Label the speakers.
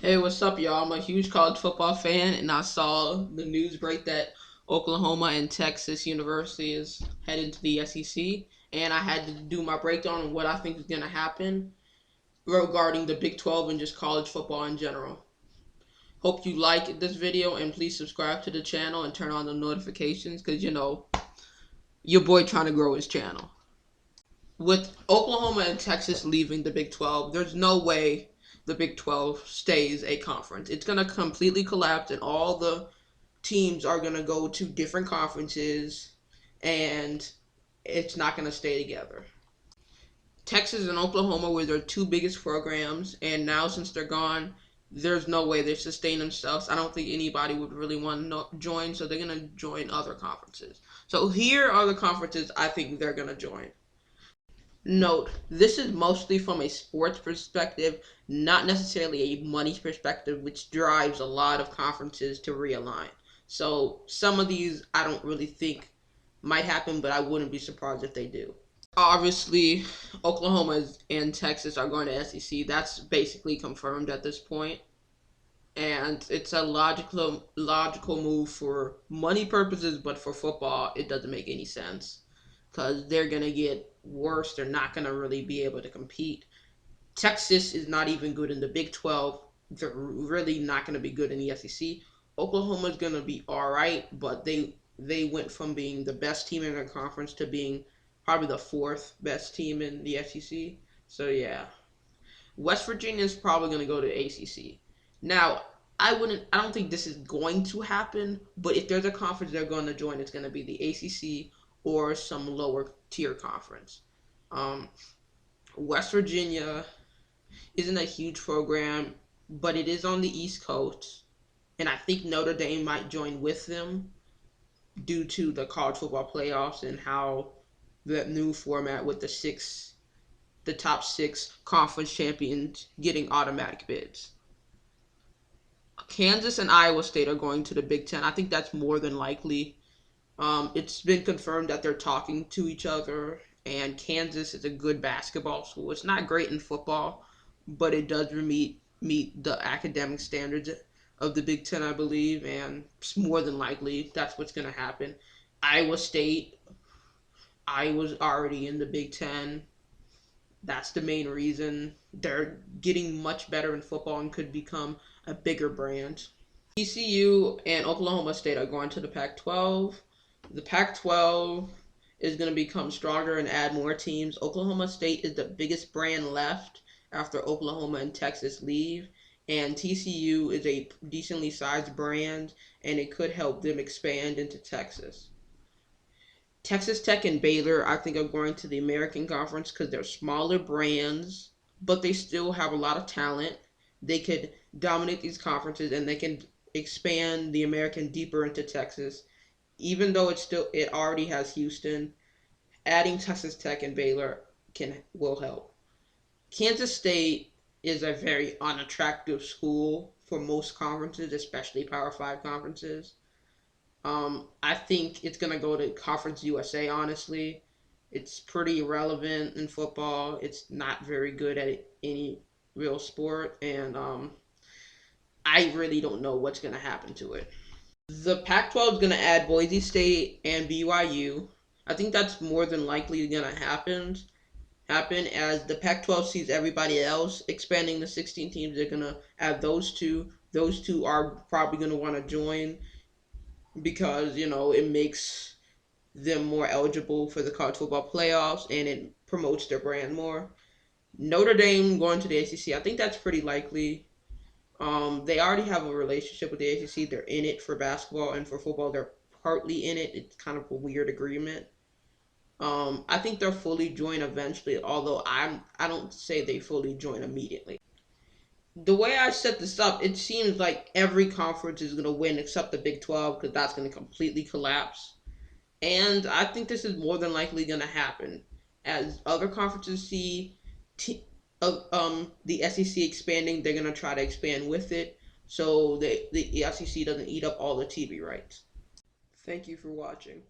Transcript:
Speaker 1: Hey, what's up, y'all? I'm a huge college football fan, and I saw the news break that Oklahoma and Texas University is headed to the SEC, and I had to do my breakdown on what I think is going to happen regarding the Big 12 and just college football in general. Hope you like this video, and please subscribe to the channel and turn on the notifications, because, your boy trying to grow his channel. With Oklahoma and Texas leaving the Big 12, there's no way the Big 12 stays a conference. It's going to completely collapse, and all the teams are going to go to different conferences, and it's not going to stay together. Texas and Oklahoma were their two biggest programs, and now since they're gone, there's no way they sustain themselves. I don't think anybody would really want to join, so they're going to join other conferences. So here are the conferences I think they're going to join. Note, this is mostly from a sports perspective, not necessarily a money perspective, which drives a lot of conferences to realign. So some of these I don't really think might happen, but I wouldn't be surprised if they do. Obviously, Oklahoma and Texas are going to SEC. That's basically confirmed at this point, and it's a logical move for money purposes, but for football, it doesn't make any sense because they're gonna get worse. They're not gonna really be able to compete. Texas is not even good in the Big 12. They're really not gonna be good in the SEC. Oklahoma's gonna be all right, but they went from being the best team in their conference to being probably the fourth best team in the SEC. So yeah, West Virginia is probably going to go to ACC. Now, I don't think this is going to happen, but if there's a conference they're going to join, it's going to be the ACC or some lower tier conference. Um, West Virginia isn't a huge program, but it is on the East Coast, and I think Notre Dame might join with them due to the college football playoffs and how that new format with the top six conference champions getting automatic bids. Kansas and Iowa State are going to the Big Ten. I think that's more than likely. It's been confirmed that they're talking to each other, and Kansas is a good basketball school. It's not great in football, but it does meet the academic standards of the Big Ten, I believe, and it's more than likely that's what's going to happen. Iowa State, Iowa's already in the Big Ten. That's the main reason. They're getting much better in football and could become a bigger brand. TCU and Oklahoma State are going to the Pac-12. The Pac-12 is going to become stronger and add more teams. Oklahoma State is the biggest brand left after Oklahoma and Texas leave, and TCU is a decently sized brand, and it could help them expand into Texas. Texas Tech and Baylor, I think, are going to the American Conference because they're smaller brands, but they still have a lot of talent. They could dominate these conferences, and they can expand the American deeper into Texas. Even though it already has Houston, adding Texas Tech and Baylor will help. Kansas State is a very unattractive school for most conferences, especially Power Five conferences. I think it's gonna go to Conference USA. Honestly, it's pretty irrelevant in football. It's not very good at any real sport, and I really don't know what's gonna happen to it. The Pac-12 is gonna add Boise State and BYU. I think that's more than likely gonna happen as the Pac-12 sees everybody else expanding the 16 teams. They're gonna add those two. Those two are probably gonna want to join because it makes them more eligible for the college football playoffs and it promotes their brand more. Notre Dame going to the ACC, I think that's pretty likely. They already have a relationship with the ACC. They're in it for basketball, and for football, they're partly in it. It's kind of a weird agreement. I think they'll fully join eventually, although I don't say they fully join immediately. The way I set this up, it seems like every conference is going to win except the Big 12 because that's going to completely collapse. And I think this is more than likely going to happen as other conferences see the SEC expanding. They're going to try to expand with it so the SEC doesn't eat up all the TV rights. Thank you for watching.